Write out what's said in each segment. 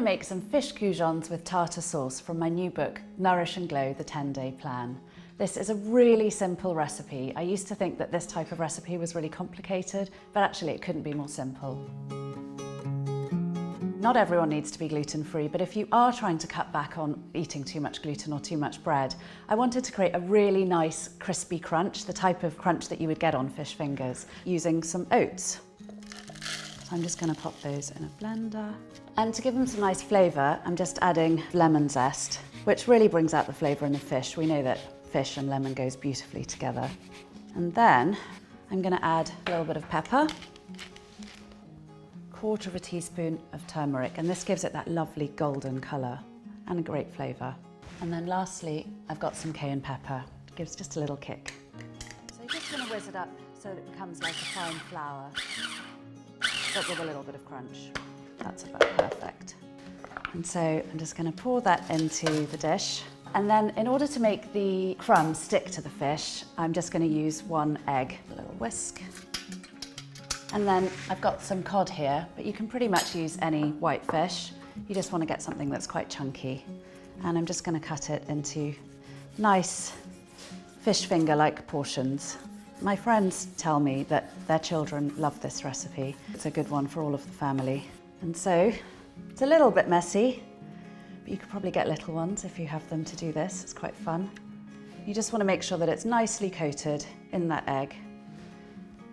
make some fish goujons with tartare sauce from my new book, Nourish and Glow, the 10-day plan. This is a really simple recipe. I used to think that this type of recipe was really complicated, but actually it couldn't be more simple. Not everyone needs to be gluten-free, but if you are trying to cut back on eating too much gluten or too much bread, I wanted to create a really nice crispy crunch, the type of crunch that you would get on fish fingers, using some oats. So I'm just going to pop those in a blender. And to give them some nice flavour, I'm just adding lemon zest, which really brings out the flavour in the fish. We know that fish and lemon goes beautifully together. And then I'm going to add a little bit of pepper, 1/4 teaspoon of turmeric, and this gives it that lovely golden colour and a great flavour. And then lastly, I've got some cayenne pepper. It gives just a little kick. So you're just going to whiz it up so that it becomes like a fine flour, but with a little bit of crunch. That's about perfect. And so I'm just going to pour that into the dish. And then in order to make the crumbs stick to the fish, I'm just going to use 1 egg. A little whisk. And then I've got some cod here, but you can pretty much use any white fish. You just want to get something that's quite chunky. And I'm just going to cut it into nice fish finger-like portions. My friends tell me that their children love this recipe. It's a good one for all of the family. And so it's a little bit messy, but you could probably get little ones if you have them to do this. It's quite fun. You just want to make sure that it's nicely coated in that egg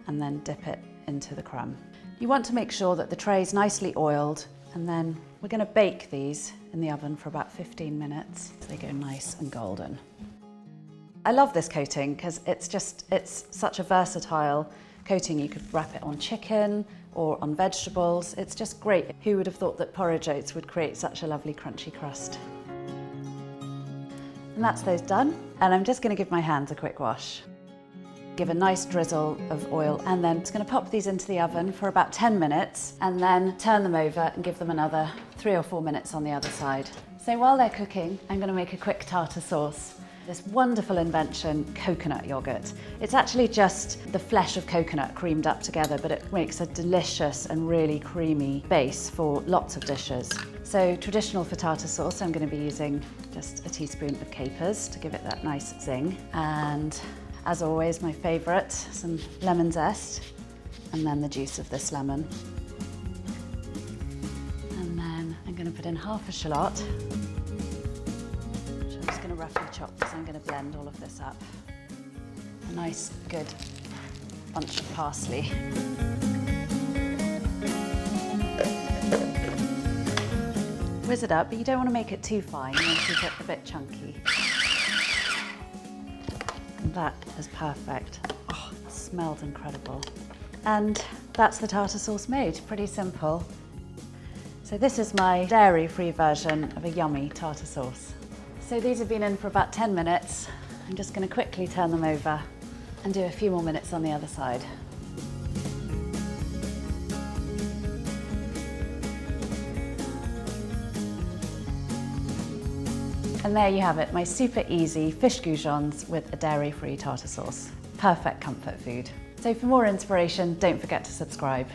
and then dip it into the crumb. You want to make sure that the tray is nicely oiled, and then we're going to bake these in the oven for about 15 minutes so they go nice and golden. I love this coating because it's such a versatile coating. You could wrap it on chicken or on vegetables. It's just great. Who would have thought that porridge oats would create such a lovely crunchy crust? And that's those done. And I'm just going to give my hands a quick wash. Give a nice drizzle of oil, and then it's going to pop these into the oven for about 10 minutes and then turn them over and give them another 3 or 4 minutes on the other side. So while they're cooking, I'm going to make a quick tartare sauce. This wonderful invention, coconut yogurt. It's actually just the flesh of coconut creamed up together, but it makes a delicious and really creamy base for lots of dishes. So traditional for tartare sauce, I'm going to be using just a teaspoon of capers to give it that nice zing. And as always, my favourite, some lemon zest, and then the juice of this lemon. And then I'm going to put in half a shallot, which I'm just going to roughly chop because I'm going to blend all of this up. A nice, good bunch of parsley. Whiz it up, but you don't want to make it too fine, you want to keep it a bit chunky. That is perfect. Oh, it smelled incredible. And that's the tartare sauce made, pretty simple. So this is my dairy-free version of a yummy tartare sauce. So these have been in for about 10 minutes. I'm just going to quickly turn them over and do a few more minutes on the other side. And there you have it, my super easy fish goujons with a dairy-free tartare sauce. Perfect comfort food. So for more inspiration, don't forget to subscribe.